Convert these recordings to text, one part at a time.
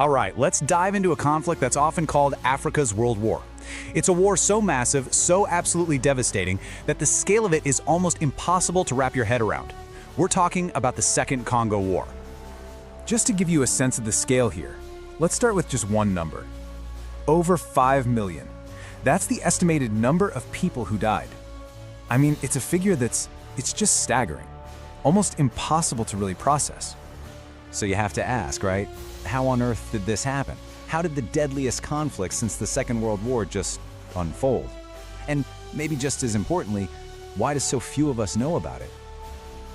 All right, let's dive into a conflict that's often called Africa's World War. It's a war so massive, so absolutely devastating, that the scale of it is almost impossible to wrap your head around. We're talking about the Second Congo War. Just to give you a sense of the scale here, let's start with just one number. Over 5 million. That's the estimated number of people who died. I mean, it's a figure it's just staggering. Almost impossible to really process. So you have to ask, right? How on earth did this happen? How did the deadliest conflict since the Second World War just unfold? And maybe just as importantly, why do so few of us know about it?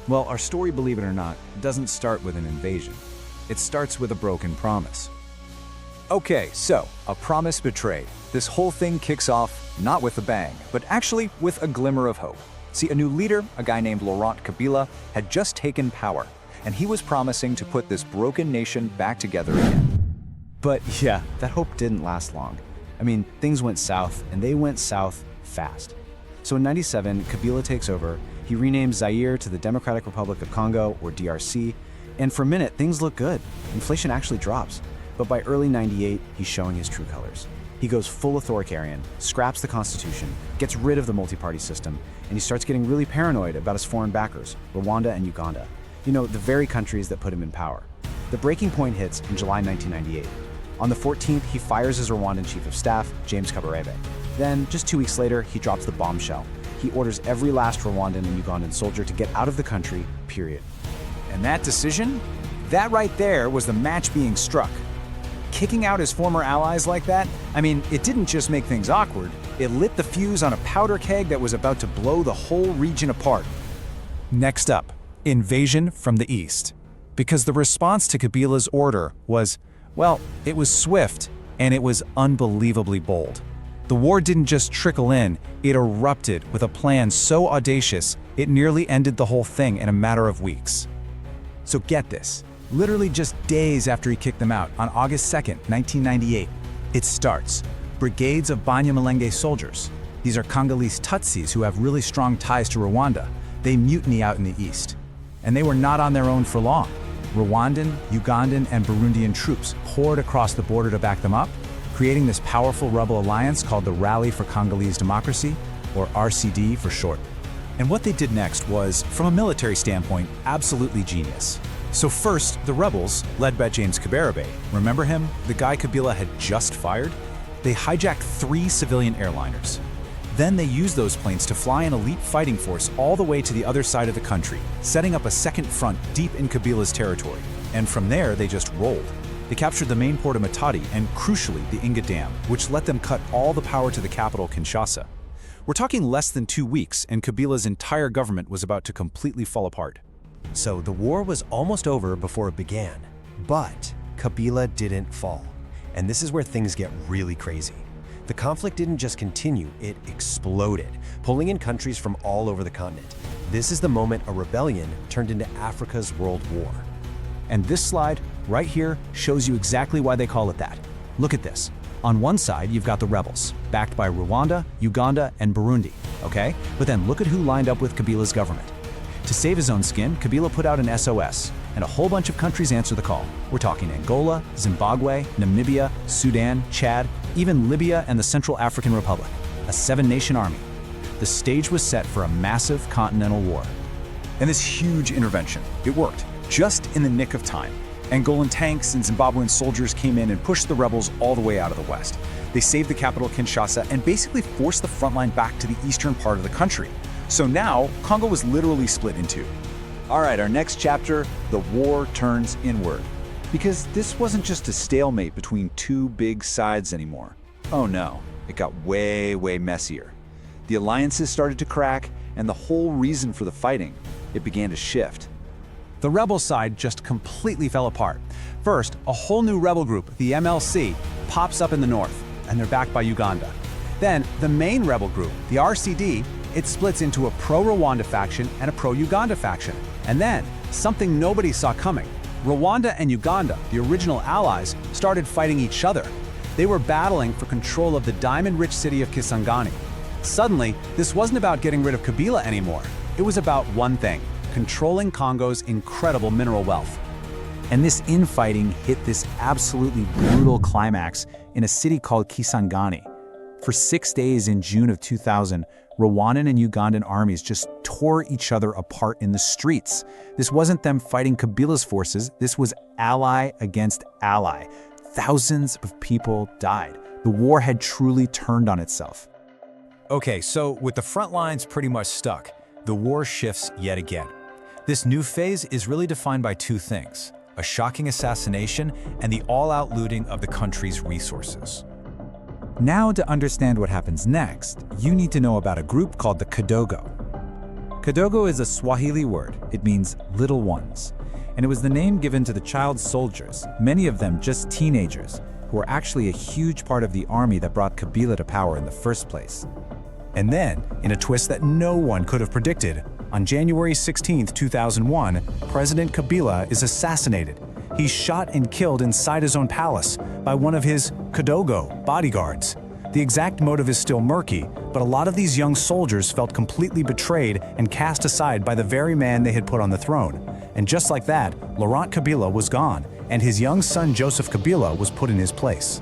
Well, our story, believe it or not, doesn't start with an invasion. It starts with a broken promise. Okay, so, a promise betrayed. This whole thing kicks off not with a bang, but actually with a glimmer of hope. See, a new leader, a guy named Laurent Kabila, had just taken power, and he was promising to put this broken nation back together again. But yeah, that hope didn't last long. I mean, things went south, and they went south fast. So in '97, Kabila takes over, he renames Zaire to the Democratic Republic of Congo, or DRC, and for a minute, things look good. Inflation actually drops. But by early '98, he's showing his true colors. He goes full authoritarian, scraps the constitution, gets rid of the multi-party system, and he starts getting really paranoid about his foreign backers, Rwanda and Uganda. You know, the very countries that put him in power. The breaking point hits in July 1998. On the 14th, he fires his Rwandan chief of staff, James Kabarebe. Then, just 2 weeks later, he drops the bombshell. He orders every last Rwandan and Ugandan soldier to get out of the country, period. And that decision? That right there was the match being struck. Kicking out his former allies like that, I mean, it didn't just make things awkward, it lit the fuse on a powder keg that was about to blow the whole region apart. Next up, invasion from the east. Because the response to Kabila's order was, well, it was swift and it was unbelievably bold. The war didn't just trickle in, it erupted with a plan so audacious, it nearly ended the whole thing in a matter of weeks. So get this. Literally just days after he kicked them out, on August 2nd, 1998, it starts. Brigades of Banyamulenge soldiers. These are Congolese Tutsis who have really strong ties to Rwanda. They mutiny out in the east. And they were not on their own for long. Rwandan, Ugandan, and Burundian troops poured across the border to back them up, creating this powerful rebel alliance called the Rally for Congolese Democracy, or RCD for short. And what they did next was, from a military standpoint, absolutely genius. So first, the rebels, led by James Kabarebe, remember him, the guy Kabila had just fired? They hijacked 3 civilian airliners. Then they used those planes to fly an elite fighting force all the way to the other side of the country, setting up a second front deep in Kabila's territory. And from there, they just rolled. They captured the main port of Matadi and, crucially, the Inga Dam, which let them cut all the power to the capital, Kinshasa. We're talking less than 2 weeks, and Kabila's entire government was about to completely fall apart. So the war was almost over before it began, but Kabila didn't fall. And this is where things get really crazy. The conflict didn't just continue, it exploded, pulling in countries from all over the continent. This is the moment a rebellion turned into Africa's World War. And this slide, right here, shows you exactly why they call it that. Look at this. On one side, you've got the rebels, backed by Rwanda, Uganda, and Burundi, okay? But then look at who lined up with Kabila's government. To save his own skin, Kabila put out an SOS, and a whole bunch of countries answered the call. We're talking Angola, Zimbabwe, Namibia, Sudan, Chad, even Libya and the Central African Republic, a 7-nation army. The stage was set for a massive continental war. And this huge intervention, it worked, just in the nick of time. Angolan tanks and Zimbabwean soldiers came in and pushed the rebels all the way out of the west. They saved the capital Kinshasa and basically forced the front line back to the eastern part of the country. So now, Congo was literally split in 2. All right, our next chapter, the war turns inward. Because this wasn't just a stalemate between 2 big sides anymore. Oh no, it got way, way messier. The alliances started to crack, and the whole reason for the fighting, it began to shift. The rebel side just completely fell apart. First, a whole new rebel group, the MLC, pops up in the north, and they're backed by Uganda. Then, the main rebel group, the RCD, it splits into a pro-Rwanda faction and a pro-Uganda faction. And then, something nobody saw coming. Rwanda and Uganda, the original allies, started fighting each other. They were battling for control of the diamond-rich city of Kisangani. Suddenly, this wasn't about getting rid of Kabila anymore. It was about one thing: controlling Congo's incredible mineral wealth. And this infighting hit this absolutely brutal climax in a city called Kisangani. For 6 days in June of 2000, Rwandan and Ugandan armies just tore each other apart in the streets. This wasn't them fighting Kabila's forces, this was ally against ally. Thousands of people died. The war had truly turned on itself. Okay, so with the front lines pretty much stuck, the war shifts yet again. This new phase is really defined by two things: a shocking assassination and the all-out looting of the country's resources. Now, to understand what happens next, you need to know about a group called the Kadogo. Kadogo is a Swahili word. It means little ones. And it was the name given to the child soldiers, many of them just teenagers, who were actually a huge part of the army that brought Kabila to power in the first place. And then, in a twist that no one could have predicted, on January 16, 2001, President Kabila is assassinated. He's shot and killed inside his own palace by one of his Kadogo bodyguards. The exact motive is still murky, but a lot of these young soldiers felt completely betrayed and cast aside by the very man they had put on the throne. And just like that, Laurent Kabila was gone, and his young son Joseph Kabila was put in his place.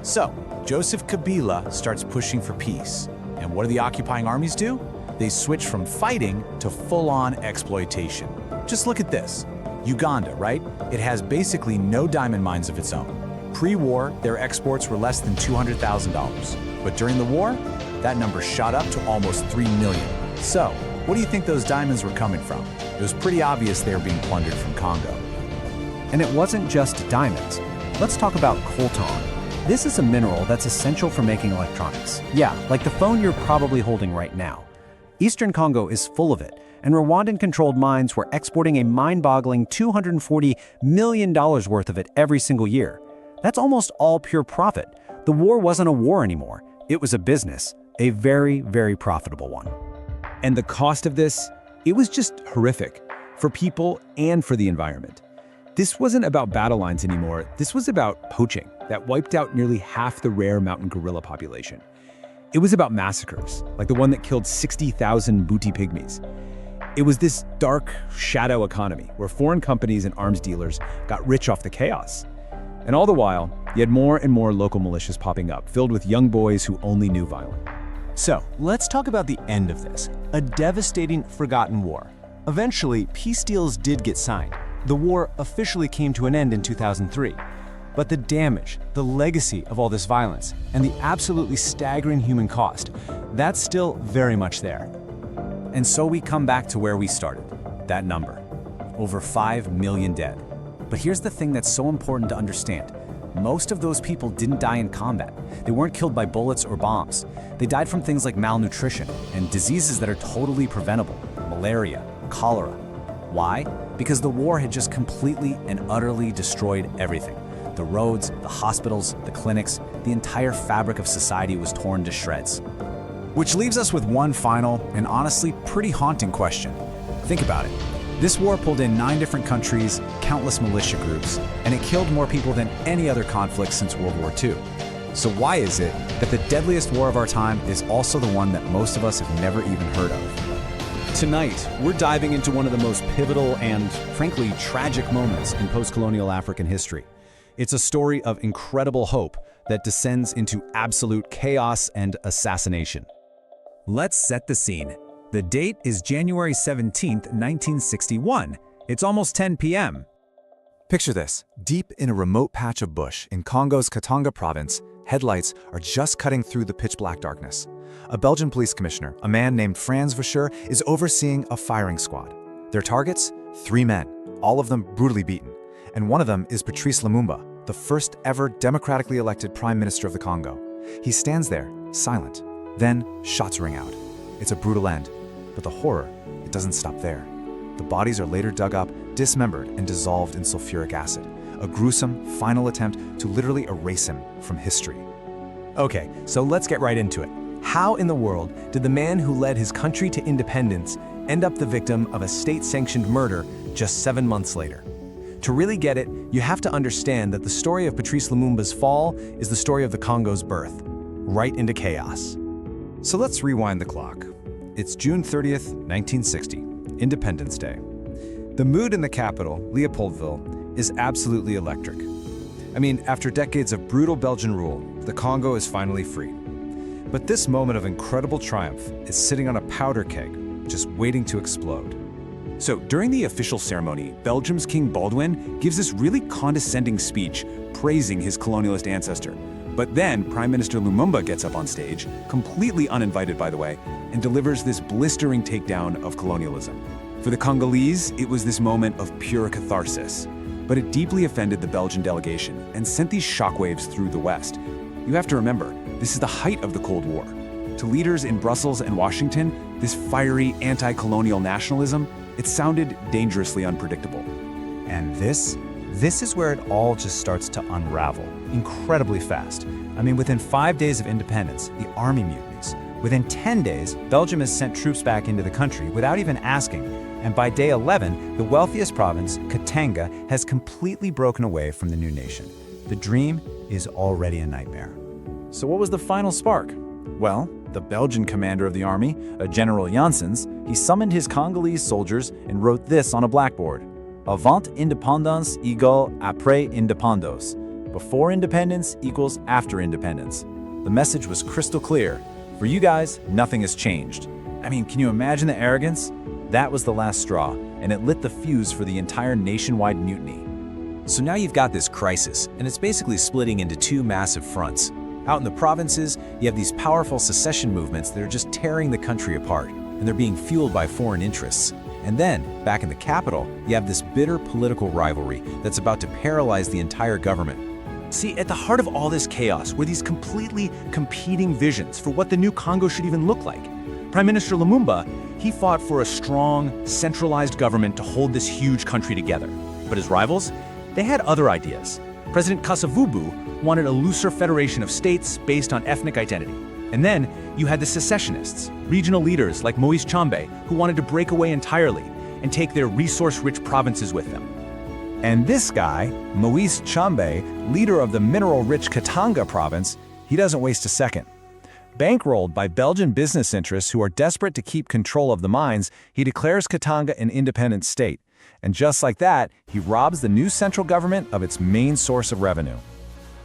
So, Joseph Kabila starts pushing for peace. And what do the occupying armies do? They switch from fighting to full-on exploitation. Just look at this. Uganda, right? It has basically no diamond mines of its own. Pre-war, their exports were less than $200,000. But during the war, that number shot up to almost 3 million. So, what do you think those diamonds were coming from? It was pretty obvious they were being plundered from Congo. And it wasn't just diamonds. Let's talk about coltan. This is a mineral that's essential for making electronics. Yeah, like the phone you're probably holding right now. Eastern Congo is full of it, and Rwandan-controlled mines were exporting a mind-boggling $240 million worth of it every single year. That's almost all pure profit. The war wasn't a war anymore. It was a business, a very, very profitable one. And the cost of this, it was just horrific for people and for the environment. This wasn't about battle lines anymore. This was about poaching that wiped out nearly half the rare mountain gorilla population. It was about massacres, like the one that killed 60,000 Buti pygmies. It was this dark shadow economy where foreign companies and arms dealers got rich off the chaos. And all the while, you had more and more local militias popping up, filled with young boys who only knew violence. So, let's talk about the end of this, a devastating, forgotten war. Eventually, peace deals did get signed. The war officially came to an end in 2003. But the damage, the legacy of all this violence, and the absolutely staggering human cost, that's still very much there. And so we come back to where we started, that number. Over 5 million dead. But here's the thing that's so important to understand. Most of those people didn't die in combat. They weren't killed by bullets or bombs. They died from things like malnutrition and diseases that are totally preventable, malaria, cholera. Why? Because the war had just completely and utterly destroyed everything. The roads, the hospitals, the clinics, the entire fabric of society was torn to shreds. Which leaves us with one final and honestly pretty haunting question. Think about it. This war pulled in 9 different countries, countless militia groups, and it killed more people than any other conflict since World War II. So why is it that the deadliest war of our time is also the one that most of us have never even heard of? Tonight, we're diving into one of the most pivotal and, frankly, tragic moments in post-colonial African history. It's a story of incredible hope that descends into absolute chaos and assassination. Let's set the scene. The date is January 17th, 1961. It's almost 10 p.m. Picture this. Deep in a remote patch of bush in Congo's Katanga province, headlights are just cutting through the pitch-black darkness. A Belgian police commissioner, a man named Frans Verschuur, is overseeing a firing squad. Their targets? 3 men, all of them brutally beaten. And one of them is Patrice Lumumba, the first ever democratically elected Prime Minister of the Congo. He stands there, silent. Then, shots ring out. It's a brutal end. But the horror, it doesn't stop there. The bodies are later dug up, dismembered, and dissolved in sulfuric acid. A gruesome, final attempt to literally erase him from history. Okay, so let's get right into it. How in the world did the man who led his country to independence end up the victim of a state-sanctioned murder just 7 months later? To really get it, you have to understand that the story of Patrice Lumumba's fall is the story of the Congo's birth, right into chaos. So let's rewind the clock. It's June 30th, 1960, Independence Day. The mood in the capital, Leopoldville, is absolutely electric. I mean, after decades of brutal Belgian rule, the Congo is finally free. But this moment of incredible triumph is sitting on a powder keg, just waiting to explode. So during the official ceremony, Belgium's King Baldwin gives this really condescending speech praising his colonialist ancestor. But then Prime Minister Lumumba gets up on stage, completely uninvited by the way, and delivers this blistering takedown of colonialism. For the Congolese, it was this moment of pure catharsis. But it deeply offended the Belgian delegation and sent these shockwaves through the West. You have to remember, this is the height of the Cold War. To leaders in Brussels and Washington, this fiery anti-colonial nationalism, it sounded dangerously unpredictable. And this is where it all just starts to unravel, incredibly fast. I mean, within 5 days of independence, the army mutinies. Within 10 days, Belgium has sent troops back into the country without even asking. And by day 11, the wealthiest province, Katanga, has completely broken away from the new nation. The dream is already a nightmare. So what was the final spark? Well, the Belgian commander of the army, General Janssens, he summoned his Congolese soldiers and wrote this on a blackboard. Avant indépendance égale après indépendance. Before independence equals after independence. The message was crystal clear. For you guys, nothing has changed. I mean, can you imagine the arrogance? That was the last straw, and it lit the fuse for the entire nationwide mutiny. So now you've got this crisis, and it's basically splitting into two massive fronts. Out in the provinces, you have these powerful secession movements that are just tearing the country apart, and they're being fueled by foreign interests. And then, back in the capital, you have this bitter political rivalry that's about to paralyze the entire government. See, at the heart of all this chaos were these completely competing visions for what the new Congo should even look like. Prime Minister Lumumba, he fought for a strong, centralized government to hold this huge country together. But his rivals, they had other ideas. President Kasavubu wanted a looser federation of states based on ethnic identity. And then you had the secessionists, regional leaders like Moise Tshombe, who wanted to break away entirely and take their resource-rich provinces with them. And this guy, Moise Tshombe, leader of the mineral-rich Katanga province, he doesn't waste a second. Bankrolled by Belgian business interests who are desperate to keep control of the mines, he declares Katanga an independent state. And just like that, he robs the new central government of its main source of revenue.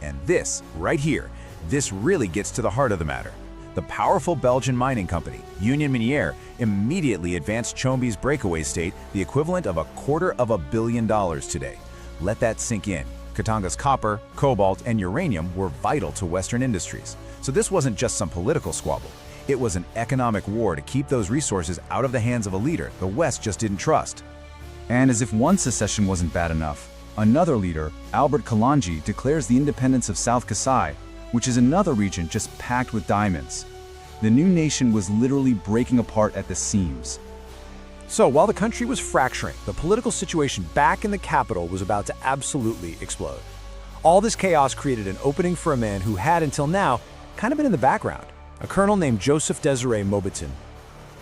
And this, right here, this really gets to the heart of the matter. The powerful Belgian mining company, Union Minière, immediately advanced Tshombe's breakaway state the equivalent of $250 million today. Let that sink in. Katanga's copper, cobalt, and uranium were vital to Western industries. So this wasn't just some political squabble. It was an economic war to keep those resources out of the hands of a leader the West just didn't trust. And as if one secession wasn't bad enough, another leader, Albert Kalanji, declares the independence of South Kasai, which is another region just packed with diamonds. The new nation was literally breaking apart at the seams. So while the country was fracturing, the political situation back in the capital was about to absolutely explode. All this chaos created an opening for a man who had, until now, kind of been in the background, a colonel named Joseph Désiré Mobutu.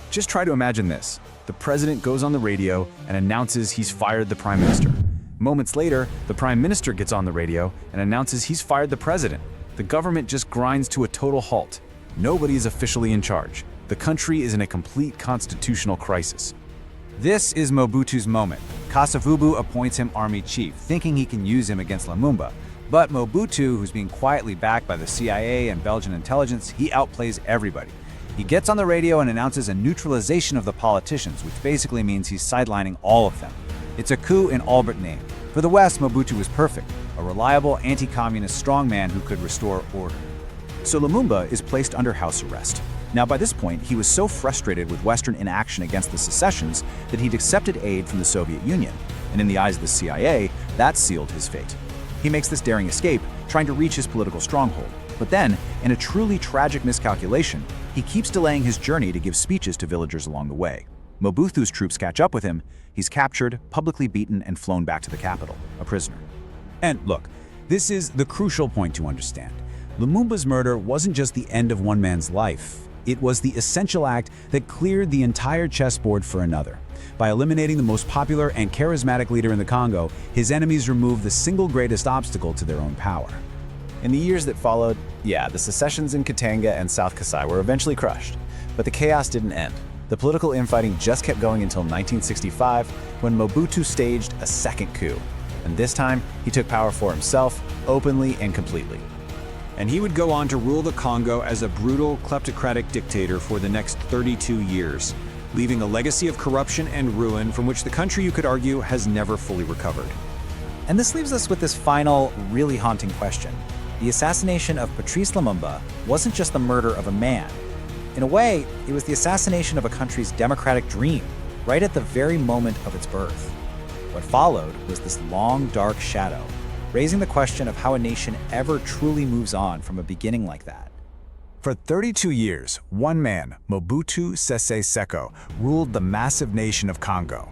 Just try to imagine this. The president goes on the radio and announces he's fired the prime minister. Moments later, the prime minister gets on the radio and announces he's fired the president. The government just grinds to a total halt. Nobody is officially in charge. The country is in a complete constitutional crisis. This is Mobutu's moment. Kasavubu appoints him army chief, thinking he can use him against Lumumba. But Mobutu, who's being quietly backed by the CIA and Belgian intelligence, he outplays everybody. He gets on the radio and announces a neutralization of the politicians, which basically means he's sidelining all of them. It's a coup in Albert name. For the West, Mobutu was perfect, a reliable anti-communist strongman who could restore order. So Lumumba is placed under house arrest. Now by this point, he was so frustrated with Western inaction against the secessions that he'd accepted aid from the Soviet Union. And in the eyes of the CIA, that sealed his fate. He makes this daring escape, trying to reach his political stronghold. But then, in a truly tragic miscalculation, he keeps delaying his journey to give speeches to villagers along the way. Mobutu's troops catch up with him, he's captured, publicly beaten, and flown back to the capital, a prisoner. And look, this is the crucial point to understand. Lumumba's murder wasn't just the end of one man's life. It was the essential act that cleared the entire chessboard for another. By eliminating the most popular and charismatic leader in the Congo, his enemies removed the single greatest obstacle to their own power. In the years that followed, the secessions in Katanga and South Kasai were eventually crushed. But the chaos didn't end. The political infighting just kept going until 1965, when Mobutu staged a second coup. And this time, he took power for himself, openly and completely. And he would go on to rule the Congo as a brutal, kleptocratic dictator for the next 32 years, leaving a legacy of corruption and ruin from which the country, you could argue, has never fully recovered. And this leaves us with this final, really haunting question. The assassination of Patrice Lumumba wasn't just the murder of a man. In a way, it was the assassination of a country's democratic dream, right at the very moment of its birth. What followed was this long, dark shadow, raising the question of how a nation ever truly moves on from a beginning like that. For 32 years, one man, Mobutu Sese Seko, ruled the massive nation of Congo.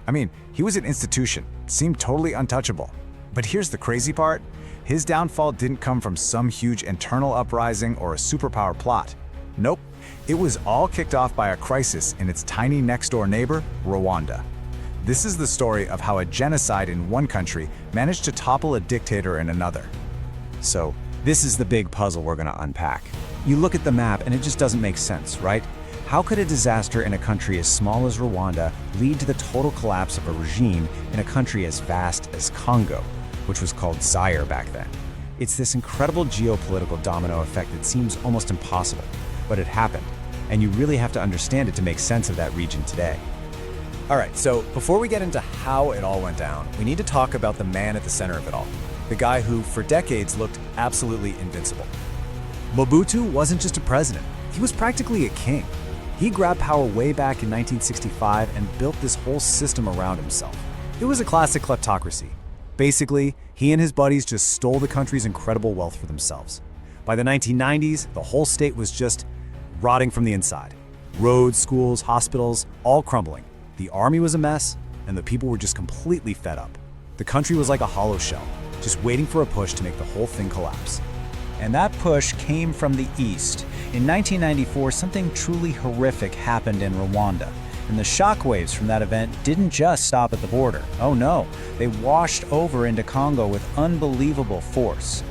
I mean, he was an institution, seemed totally untouchable. But here's the crazy part. His downfall didn't come from some huge internal uprising or a superpower plot. Nope, it was all kicked off by a crisis in its tiny next-door neighbor, Rwanda. This is the story of how a genocide in one country managed to topple a dictator in another. So, this is the big puzzle we're going to unpack. You look at the map and it just doesn't make sense, right? How could a disaster in a country as small as Rwanda lead to the total collapse of a regime in a country as vast as Congo, which was called Zaire back then? It's this incredible geopolitical domino effect that seems almost impossible, but it happened, and you really have to understand it to make sense of that region today. All right, so before we get into how it all went down, we need to talk about the man at the center of it all, the guy who, for decades, looked absolutely invincible. Mobutu wasn't just a president, he was practically a king. He grabbed power way back in 1965 and built this whole system around himself. It was a classic kleptocracy. Basically, he and his buddies just stole the country's incredible wealth for themselves. By the 1990s, the whole state was just rotting from the inside. Roads, schools, hospitals, all crumbling. The army was a mess, and the people were just completely fed up. The country was like a hollow shell, just waiting for a push to make the whole thing collapse. And that push came from the east. In 1994, something truly horrific happened in Rwanda. And the shockwaves from that event didn't just stop at the border. Oh no, they washed over into Congo with unbelievable force.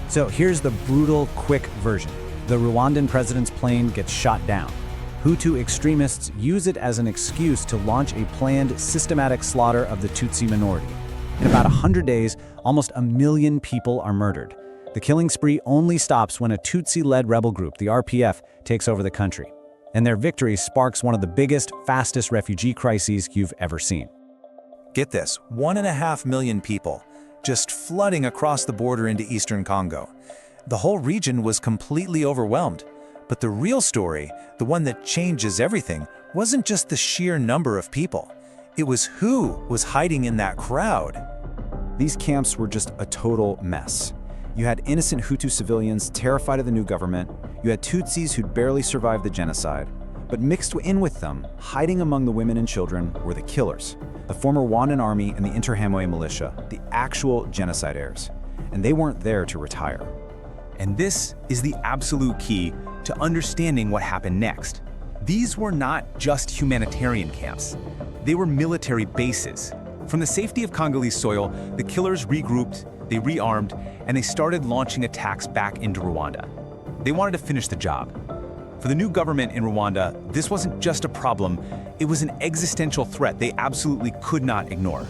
So here's the brutal, quick version. The Rwandan president's plane gets shot down. Hutu extremists use it as an excuse to launch a planned, systematic slaughter of the Tutsi minority. In about 100 days, almost 1 million people are murdered. The killing spree only stops when a Tutsi-led rebel group, the RPF, takes over the country. And their victory sparks one of the biggest, fastest refugee crises you've ever seen. Get this, 1.5 million people just flooding across the border into eastern Congo. The whole region was completely overwhelmed. But the real story, the one that changes everything, wasn't just the sheer number of people. It was who was hiding in that crowd. These camps were just a total mess. You had innocent Hutu civilians terrified of the new government. You had Tutsis who'd barely survived the genocide. But mixed in with them, hiding among the women and children, were the killers. The former Rwandan army and the Interahamwe militia, the actual genocide heirs. And they weren't there to retire. And this is the absolute key to understanding what happened next. These were not just humanitarian camps. They were military bases. From the safety of Congolese soil, the killers regrouped, they rearmed, and they started launching attacks back into Rwanda. They wanted to finish the job. For the new government in Rwanda, this wasn't just a problem, it was an existential threat they absolutely could not ignore.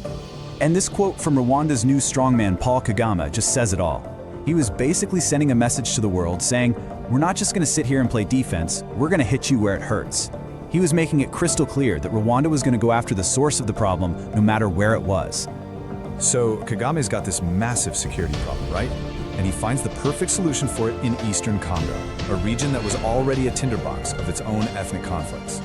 And this quote from Rwanda's new strongman Paul Kagame just says it all. He was basically sending a message to the world saying, we're not just going to sit here and play defense, we're going to hit you where it hurts. He was making it crystal clear that Rwanda was going to go after the source of the problem no matter where it was. So Kagame's got this massive security problem, right? And he finds the perfect solution for it in eastern Congo, a region that was already a tinderbox of its own ethnic conflicts.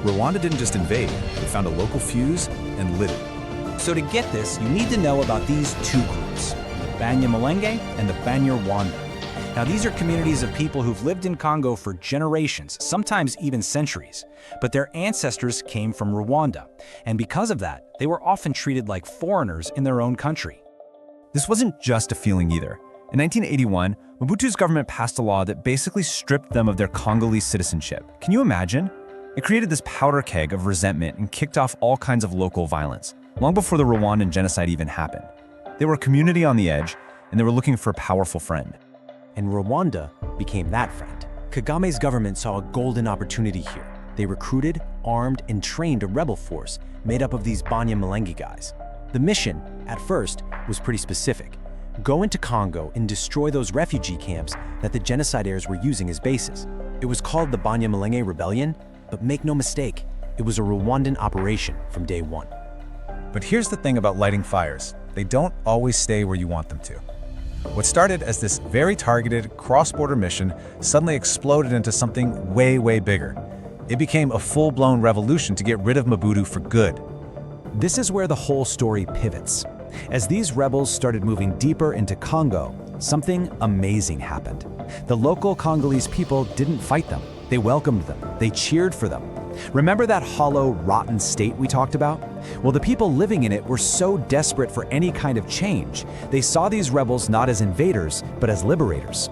Rwanda didn't just invade, it found a local fuse and lit it. So to get this, you need to know about these two groups, the Banyamulenge and the Banyarwanda. Now these are communities of people who've lived in Congo for generations, sometimes even centuries, but their ancestors came from Rwanda, and because of that, they were often treated like foreigners in their own country. This wasn't just a feeling either. In 1981, Mobutu's government passed a law that basically stripped them of their Congolese citizenship. Can you imagine? It created this powder keg of resentment and kicked off all kinds of local violence, long before the Rwandan genocide even happened. They were a community on the edge, and they were looking for a powerful friend. And Rwanda became that friend. Kagame's government saw a golden opportunity here. They recruited, armed, and trained a rebel force made up of these Banyamulenge guys. The The mission, at first, was pretty specific. Go into Congo and destroy those refugee camps that the genocidaires were using as bases. It was called the Banyamulenge Rebellion, but make no mistake, it was a Rwandan operation from day one. But here's the thing about lighting fires. They don't always stay where you want them to. What started as this very targeted, cross-border mission suddenly exploded into something way, way bigger. It became a full-blown revolution to get rid of Mobutu for good. This is where the whole story pivots. As these rebels started moving deeper into Congo, something amazing happened. The local Congolese people didn't fight them. They welcomed them. They cheered for them. Remember that hollow, rotten state we talked about? Well, the people living in it were so desperate for any kind of change, they saw these rebels not as invaders, but as liberators.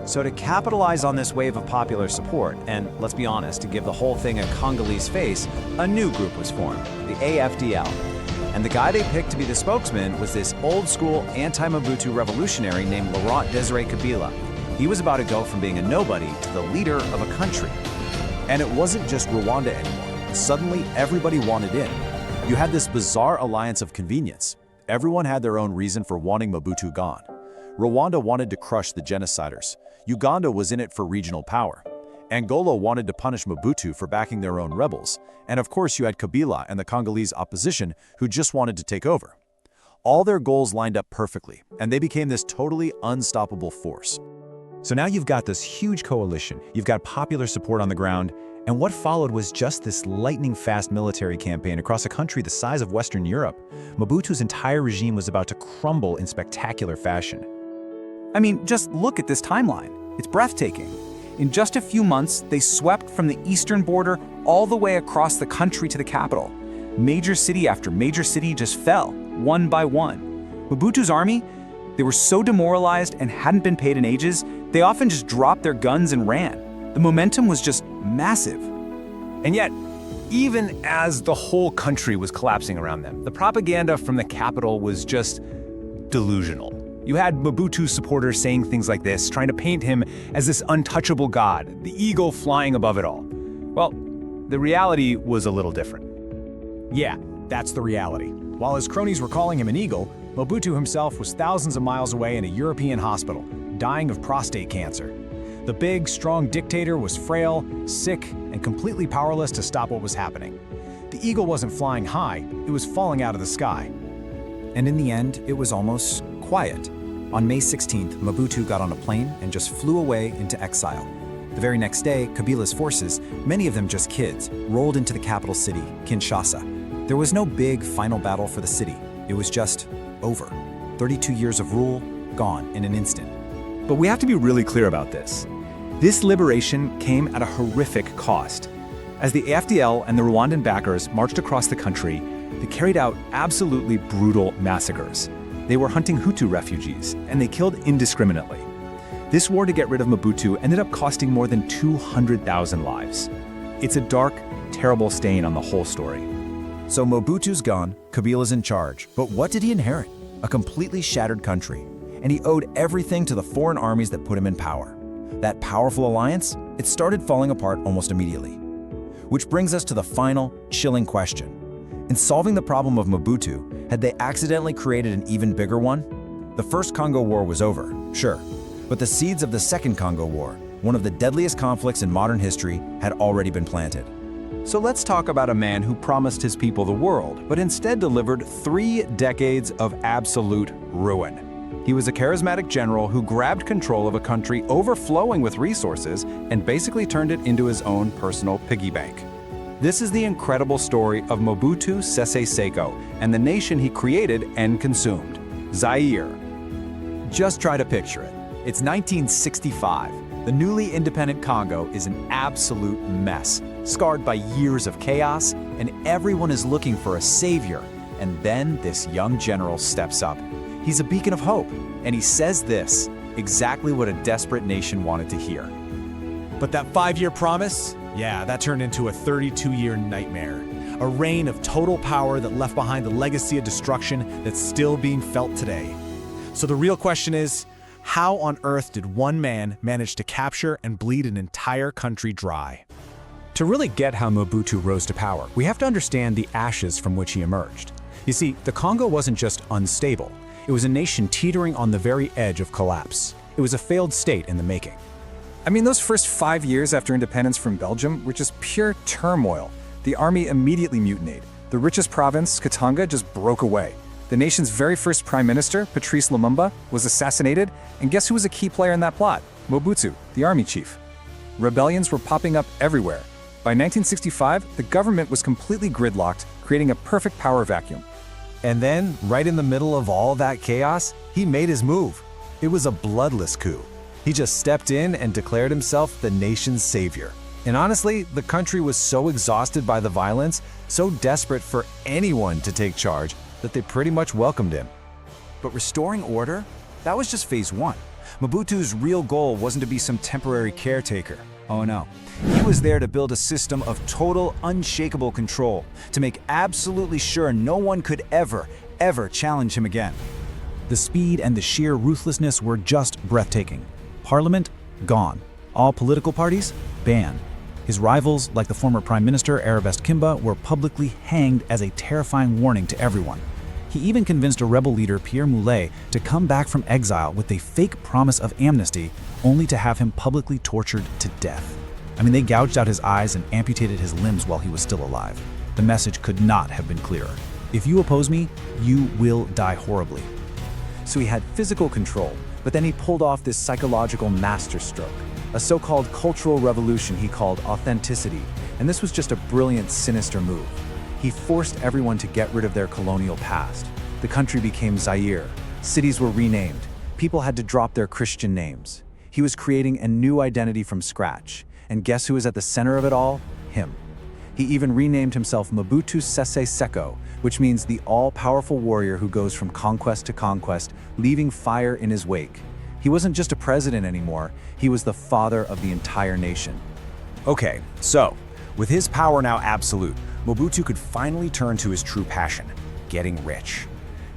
So to capitalize on this wave of popular support, and let's be honest, to give the whole thing a Congolese face, a new group was formed, the AFDL. And the guy they picked to be the spokesman was this old-school anti-Mobutu revolutionary named Laurent Désiré Kabila. He was about to go from being a nobody to the leader of a country. And it wasn't just Rwanda anymore. Suddenly, everybody wanted in. You had this bizarre alliance of convenience. Everyone had their own reason for wanting Mobutu gone. Rwanda wanted to crush the genociders. Uganda was in it for regional power. Angola wanted to punish Mobutu for backing their own rebels. And of course, you had Kabila and the Congolese opposition who just wanted to take over. All their goals lined up perfectly, and they became this totally unstoppable force. So now you've got this huge coalition, you've got popular support on the ground, and what followed was just this lightning-fast military campaign across a country the size of Western Europe. Mobutu's entire regime was about to crumble in spectacular fashion. I mean, just look at this timeline. It's breathtaking. In just a few months, they swept from the eastern border all the way across the country to the capital. Major city after major city just fell, one by one. Mobutu's army, they were so demoralized and hadn't been paid in ages, they often just dropped their guns and ran. The momentum was just massive. And yet, even as the whole country was collapsing around them, the propaganda from the capital was just delusional. You had Mobutu supporters saying things like this, trying to paint him as this untouchable god, the eagle flying above it all. Well, the reality was a little different. Yeah, that's the reality. While his cronies were calling him an eagle, Mobutu himself was thousands of miles away in a European hospital, dying of prostate cancer. The big, strong dictator was frail, sick, and completely powerless to stop what was happening. The eagle wasn't flying high, it was falling out of the sky. And in the end, it was almost quiet. On May 16th, Mobutu got on a plane and just flew away into exile. The very next day, Kabila's forces, many of them just kids, rolled into the capital city, Kinshasa. There was no big final battle for the city. It was just over. 32 years of rule, gone in an instant. But we have to be really clear about this. This liberation came at a horrific cost. As the AFDL and the Rwandan backers marched across the country, they carried out absolutely brutal massacres. They were hunting Hutu refugees, and they killed indiscriminately. This war to get rid of Mobutu ended up costing more than 200,000 lives. It's a dark, terrible stain on the whole story. So Mobutu's gone, Kabila's in charge. But what did he inherit? A completely shattered country. And he owed everything to the foreign armies that put him in power. That powerful alliance, it started falling apart almost immediately. Which brings us to the final, chilling question. In solving the problem of Mobutu, had they accidentally created an even bigger one? The first Congo War was over, sure. But the seeds of the second Congo War, one of the deadliest conflicts in modern history, had already been planted. So let's talk about a man who promised his people the world, but instead delivered 3 decades of absolute ruin. He was a charismatic general who grabbed control of a country overflowing with resources and basically turned it into his own personal piggy bank. This is the incredible story of Mobutu Sese Seko and the nation he created and consumed, Zaire. Just try to picture it. It's 1965. The newly independent Congo is an absolute mess, scarred by years of chaos, and everyone is looking for a savior. And then this young general steps up. He's a beacon of hope, and he says this, exactly what a desperate nation wanted to hear. But that 5-year promise? Yeah, that turned into a 32-year nightmare. A reign of total power that left behind a legacy of destruction that's still being felt today. So the real question is, how on earth did one man manage to capture and bleed an entire country dry? To really get how Mobutu rose to power, we have to understand the ashes from which he emerged. You see, the Congo wasn't just unstable. It was a nation teetering on the very edge of collapse. It was a failed state in the making. I mean, those first 5 years after independence from Belgium were just pure turmoil. The army immediately mutinied. The richest province, Katanga, just broke away. The nation's very first prime minister, Patrice Lumumba, was assassinated, and guess who was a key player in that plot? Mobutu, the army chief. Rebellions were popping up everywhere. By 1965, the government was completely gridlocked, creating a perfect power vacuum. And then, right in the middle of all that chaos, he made his move. It was a bloodless coup. He just stepped in and declared himself the nation's savior. And honestly, the country was so exhausted by the violence, so desperate for anyone to take charge, that they pretty much welcomed him. But restoring order? That was just phase one. Mobutu's real goal wasn't to be some temporary caretaker. Oh no. He was there to build a system of total, unshakable control, to make absolutely sure no one could ever challenge him again. The speed and the sheer ruthlessness were just breathtaking. Parliament, gone. All political parties, banned. His rivals, like the former Prime Minister Arabest Kimba, were publicly hanged as a terrifying warning to everyone. He even convinced a rebel leader, Pierre Moulet, to come back from exile with a fake promise of amnesty, only to have him publicly tortured to death. I mean, they gouged out his eyes and amputated his limbs while he was still alive. The message could not have been clearer. If you oppose me, you will die horribly. So he had physical control, but then he pulled off this psychological masterstroke, a so-called cultural revolution he called authenticity, and this was just a brilliant, sinister move. He forced everyone to get rid of their colonial past. The country became Zaire. Cities were renamed. People had to drop their Christian names. He was creating a new identity from scratch. And guess who was at the center of it all? Him. He even renamed himself Mobutu Sese Seko, which means the all-powerful warrior who goes from conquest to conquest, leaving fire in his wake. He wasn't just a president anymore, he was the father of the entire nation. Okay, so, with his power now absolute, Mobutu could finally turn to his true passion, getting rich.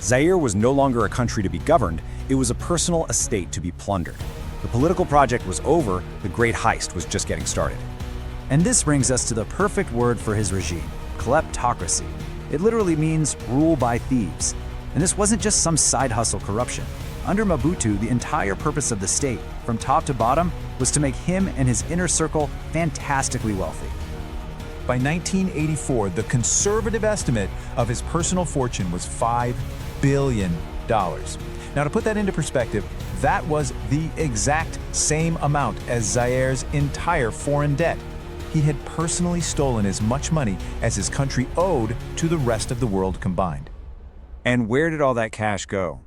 Zaire was no longer a country to be governed, it was a personal estate to be plundered. The political project was over, the great heist was just getting started. And this brings us to the perfect word for his regime, kleptocracy. It literally means rule by thieves. And this wasn't just some side hustle corruption. Under Mobutu, the entire purpose of the state, from top to bottom, was to make him and his inner circle fantastically wealthy. By 1984, the conservative estimate of his personal fortune was $5 billion. Now, to put that into perspective, that was the exact same amount as Zaire's entire foreign debt. He had personally stolen as much money as his country owed to the rest of the world combined. And where did all that cash go?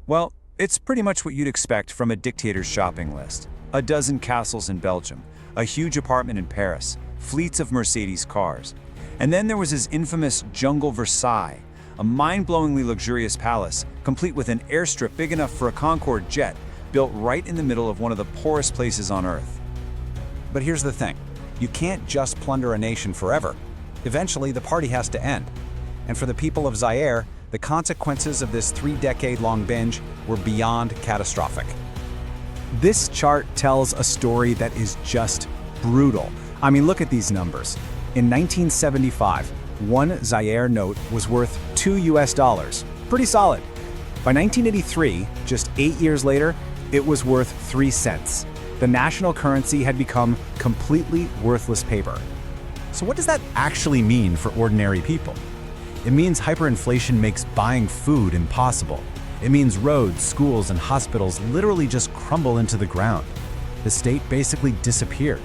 Well, it's pretty much what you'd expect from a dictator's shopping list. A dozen castles in Belgium, a huge apartment in Paris, fleets of Mercedes cars. And then there was his infamous Jungle Versailles, a mind-blowingly luxurious palace, complete with an airstrip big enough for a Concorde jet, built right in the middle of one of the poorest places on Earth. But here's the thing. You can't just plunder a nation forever. Eventually, the party has to end. And for the people of Zaire, the consequences of this 3-decade-long binge were beyond catastrophic. This chart tells a story that is just brutal. I mean, look at these numbers. In 1975, one Zaire note was worth $2. Pretty solid. By 1983, just 8 years later, it was worth 3 cents. The national currency had become completely worthless paper. So what does that actually mean for ordinary people? It means hyperinflation makes buying food impossible. It means roads, schools, and hospitals literally just crumble into the ground. The state basically disappeared.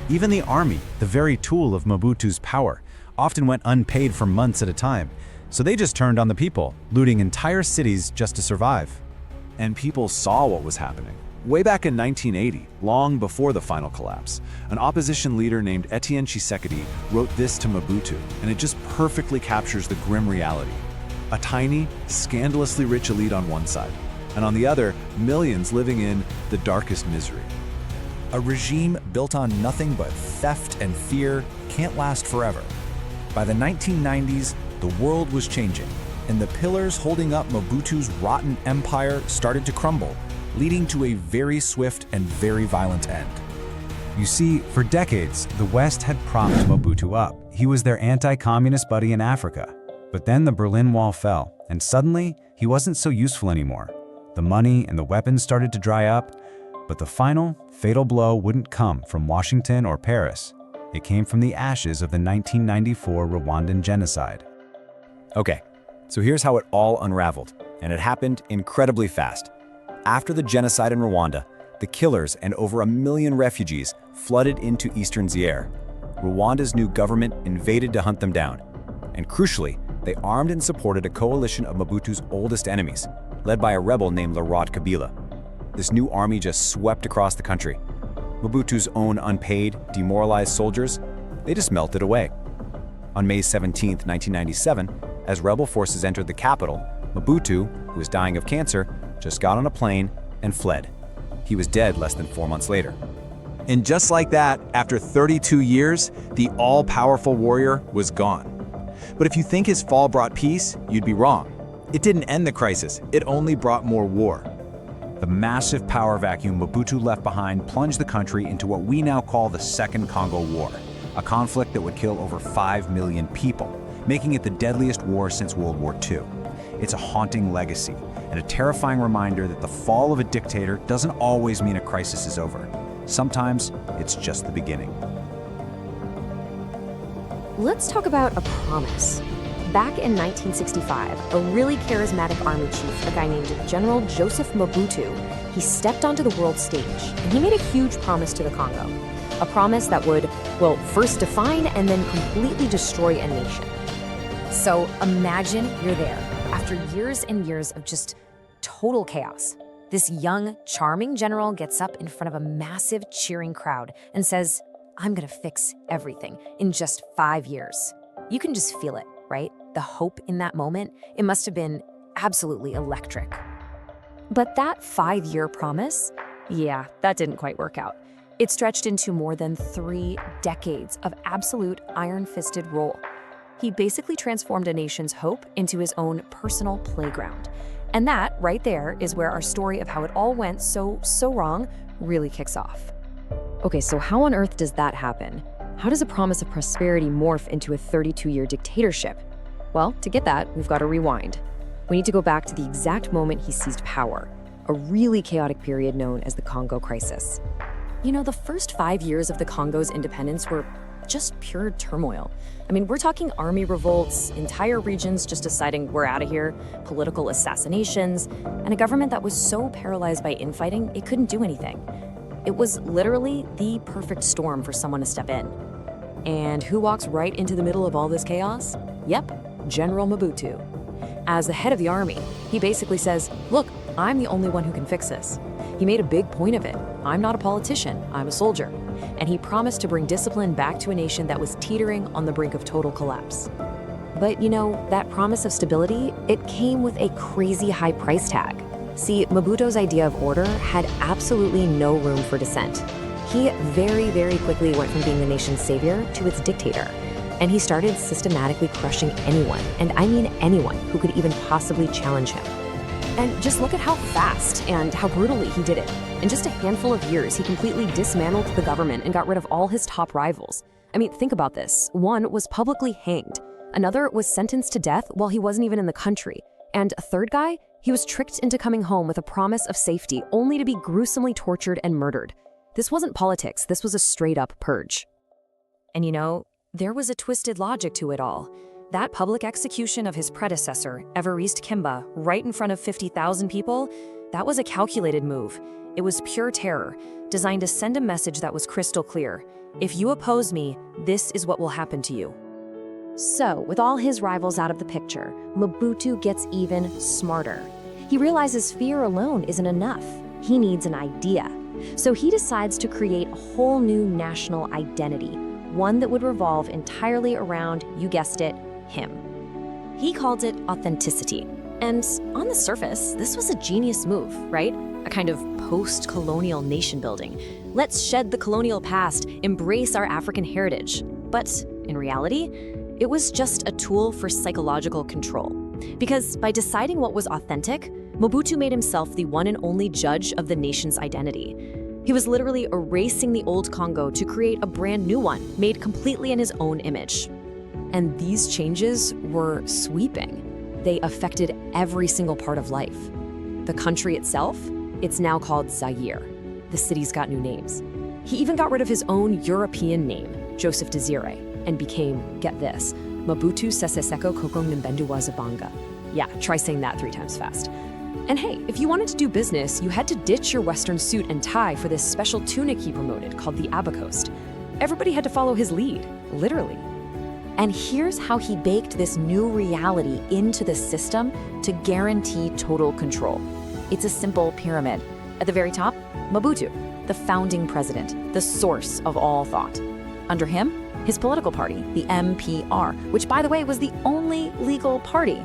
Even the army, the very tool of Mobutu's power, often went unpaid for months at a time. So they just turned on the people, looting entire cities just to survive. And people saw what was happening. Way back in 1980, long before the final collapse, an opposition leader named Etienne Tshisekedi wrote this to Mobutu, and it just perfectly captures the grim reality. A tiny, scandalously rich elite on one side, and on the other, millions living in the darkest misery. A regime built on nothing but theft and fear can't last forever. By the 1990s, the world was changing, and the pillars holding up Mobutu's rotten empire started to crumble, leading to a very swift and very violent end. You see, for decades, the West had propped Mobutu up. He was their anti-communist buddy in Africa. But then the Berlin Wall fell, and suddenly he wasn't so useful anymore. The money and the weapons started to dry up, but the final, fatal blow wouldn't come from Washington or Paris. It came from the ashes of the 1994 Rwandan genocide. Okay, so here's how it all unraveled, and it happened incredibly fast. After the genocide in Rwanda, the killers and over 1 million refugees flooded into eastern Zaire. Rwanda's new government invaded to hunt them down. And crucially, they armed and supported a coalition of Mobutu's oldest enemies, led by a rebel named Laurent Kabila. This new army just swept across the country. Mobutu's own unpaid, demoralized soldiers, they just melted away. On May 17, 1997, as rebel forces entered the capital, Mobutu, who was dying of cancer, just got on a plane and fled. He was dead less than 4 months later. And just like that, after 32 years, the all-powerful warrior was gone. But if you think his fall brought peace, you'd be wrong. It didn't end the crisis, it only brought more war. The massive power vacuum Mobutu left behind plunged the country into what we now call the Second Congo War, a conflict that would kill over 5 million people, making it the deadliest war since World War II. It's a haunting legacy and a terrifying reminder that the fall of a dictator doesn't always mean a crisis is over. Sometimes it's just the beginning. Let's talk about a promise. Back in 1965, a really charismatic army chief, a guy named General Joseph Mobutu, he stepped onto the world stage and he made a huge promise to the Congo. A promise that would, well, first define and then completely destroy a nation. So imagine you're there after years and years of just total chaos. This young, charming general gets up in front of a massive cheering crowd and says, "I'm gonna fix everything in just 5 years." You can just feel it, right? The hope in that moment, it must have been absolutely electric. But that 5-year promise, yeah, that didn't quite work out. It stretched into more than 3 decades of absolute iron-fisted rule. He basically transformed a nation's hope into his own personal playground. And that, right there, is where our story of how it all went so wrong really kicks off. Okay, so how on earth does that happen? How does a promise of prosperity morph into a 32-year dictatorship? Well, to get that, we've got to rewind. We need to go back to the exact moment he seized power, a really chaotic period known as the Congo Crisis. You know, the first 5 years of the Congo's independence were just pure turmoil. I mean, we're talking army revolts, entire regions just deciding we're out of here, political assassinations, and a government that was so paralyzed by infighting, it couldn't do anything. It was literally the perfect storm for someone to step in. And who walks right into the middle of all this chaos? Yep, General Mobutu. As the head of the army, he basically says, look, I'm the only one who can fix this. He made a big point of it. I'm not a politician, I'm a soldier. And he promised to bring discipline back to a nation that was teetering on the brink of total collapse. But you know, that promise of stability, it came with a crazy high price tag. See, Mobutu's idea of order had absolutely no room for dissent. He very quickly went from being the nation's savior to its dictator. And he started systematically crushing anyone, and I mean anyone, who could even possibly challenge him. And just look at how fast and how brutally he did it. In just a handful of years, he completely dismantled the government and got rid of all his top rivals. I mean, think about this. One was publicly hanged. Another was sentenced to death while he wasn't even in the country. And a third guy, he was tricked into coming home with a promise of safety, only to be gruesomely tortured and murdered. This wasn't politics, this was a straight-up purge. And you know, there was a twisted logic to it all. That public execution of his predecessor, Evariste Kimba, right in front of 50,000 people, that was a calculated move. It was pure terror, designed to send a message that was crystal clear. If you oppose me, this is what will happen to you. So, with all his rivals out of the picture, Mobutu gets even smarter. He realizes fear alone isn't enough. He needs an idea. So he decides to create a whole new national identity, one that would revolve entirely around, you guessed it, him. He called it authenticity. And on the surface, this was a genius move, right? A kind of post-colonial nation building. Let's shed the colonial past, embrace our African heritage. But in reality, it was just a tool for psychological control. Because by deciding what was authentic, Mobutu made himself the one and only judge of the nation's identity. He was literally erasing the old Congo to create a brand new one, made completely in his own image. And these changes were sweeping. They affected every single part of life. The country itself, it's now called Zaire. The city's got new names. He even got rid of his own European name, Joseph Desire, and became, get this, Mobutu Sese Seko Kokong Mbendu wa Zabanga. Yeah, try saying that 3 times fast. And hey, if you wanted to do business, you had to ditch your Western suit and tie for this special tunic he promoted called the Abacost. Everybody had to follow his lead, literally. And here's how he baked this new reality into the system to guarantee total control. It's a simple pyramid. At the very top, Mobutu, the founding president, the source of all thought. Under him, his political party, the MPR, which by the way was the only legal party.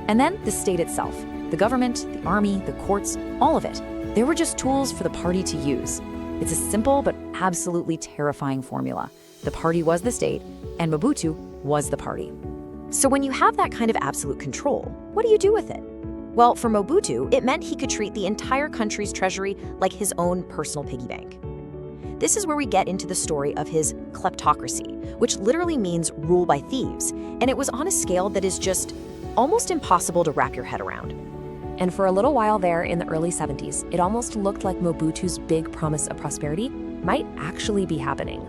And then the state itself, the government, the army, the courts, all of it. They were just tools for the party to use. It's a simple but absolutely terrifying formula. The party was the state, and Mobutu was the party. So when you have that kind of absolute control, what do you do with it? Well, for Mobutu, it meant he could treat the entire country's treasury like his own personal piggy bank. This is where we get into the story of his kleptocracy, which literally means rule by thieves, and it was on a scale that is just almost impossible to wrap your head around. And for a little while there in the early 70s, it almost looked like Mobutu's big promise of prosperity might actually be happening.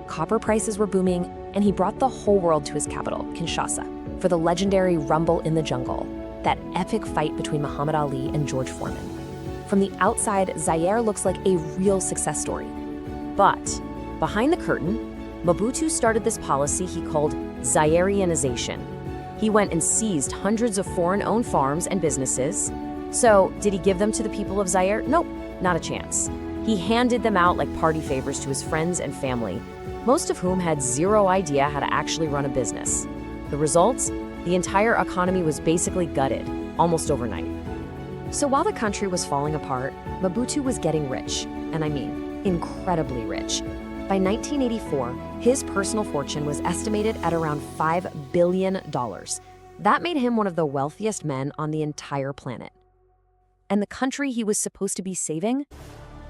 Copper prices were booming, and he brought the whole world to his capital, Kinshasa, for the legendary Rumble in the Jungle, that epic fight between Muhammad Ali and George Foreman. From the outside, Zaire looks like a real success story. But behind the curtain, Mobutu started this policy he called Zaireanization. He went and seized hundreds of foreign-owned farms and businesses. So, did he give them to the people of Zaire? Nope, not a chance. He handed them out like party favors to his friends and family, most of whom had zero idea how to actually run a business. The results? The entire economy was basically gutted, almost overnight. So while the country was falling apart, Mobutu was getting rich, and I mean incredibly rich. By 1984, his personal fortune was estimated at around $5 billion. That made him one of the wealthiest men on the entire planet. And the country he was supposed to be saving?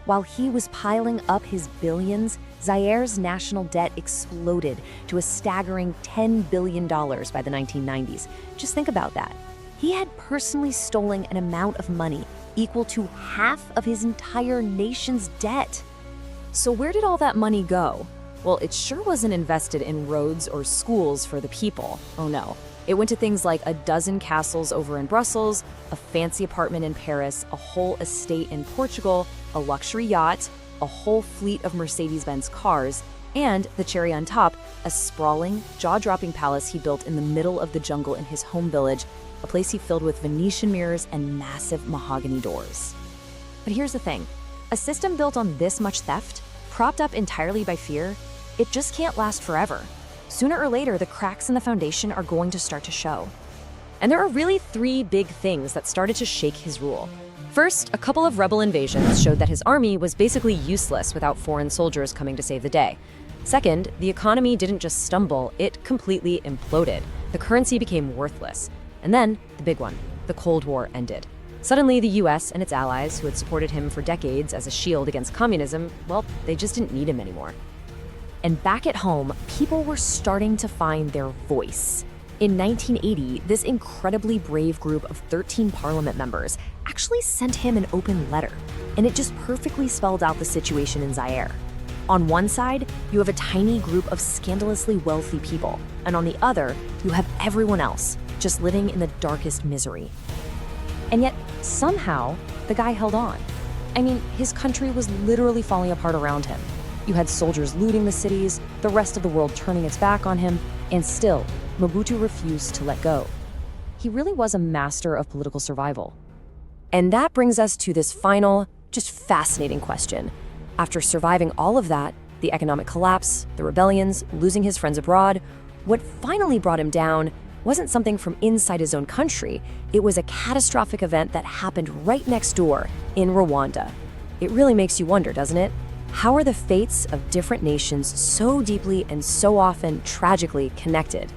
While he was piling up his billions, Zaire's national debt exploded to a staggering $10 billion by the 1990s. Just think about that. He had personally stolen an amount of money equal to half of his entire nation's debt. So where did all that money go? Well, it sure wasn't invested in roads or schools for the people. Oh no. It went to things like a dozen castles over in Brussels, a fancy apartment in Paris, a whole estate in Portugal, a luxury yacht, a whole fleet of Mercedes-Benz cars, and, the cherry on top, a sprawling, jaw-dropping palace he built in the middle of the jungle in his home village, a place he filled with Venetian mirrors and massive mahogany doors. But here's the thing. A system built on this much theft, propped up entirely by fear, it just can't last forever. Sooner or later, the cracks in the foundation are going to start to show. And there are really 3 big things that started to shake his rule. First, a couple of rebel invasions showed that his army was basically useless without foreign soldiers coming to save the day. Second, the economy didn't just stumble, it completely imploded. The currency became worthless. And then, the big one, the Cold War ended. Suddenly, the US and its allies, who had supported him for decades as a shield against communism, well, they just didn't need him anymore. And back at home, people were starting to find their voice. In 1980, this incredibly brave group of 13 parliament members actually sent him an open letter, and it just perfectly spelled out the situation in Zaire. On one side, you have a tiny group of scandalously wealthy people, and on the other, you have everyone else, just living in the darkest misery. And yet, somehow, the guy held on. I mean, his country was literally falling apart around him. You had soldiers looting the cities, the rest of the world turning its back on him, and still, Mobutu refused to let go. He really was a master of political survival. And that brings us to this final, just fascinating question. After surviving all of that, the economic collapse, the rebellions, losing his friends abroad, what finally brought him down wasn't something from inside his own country. It was a catastrophic event that happened right next door, in Rwanda. It really makes you wonder, doesn't it? How are the fates of different nations so deeply and so often tragically connected?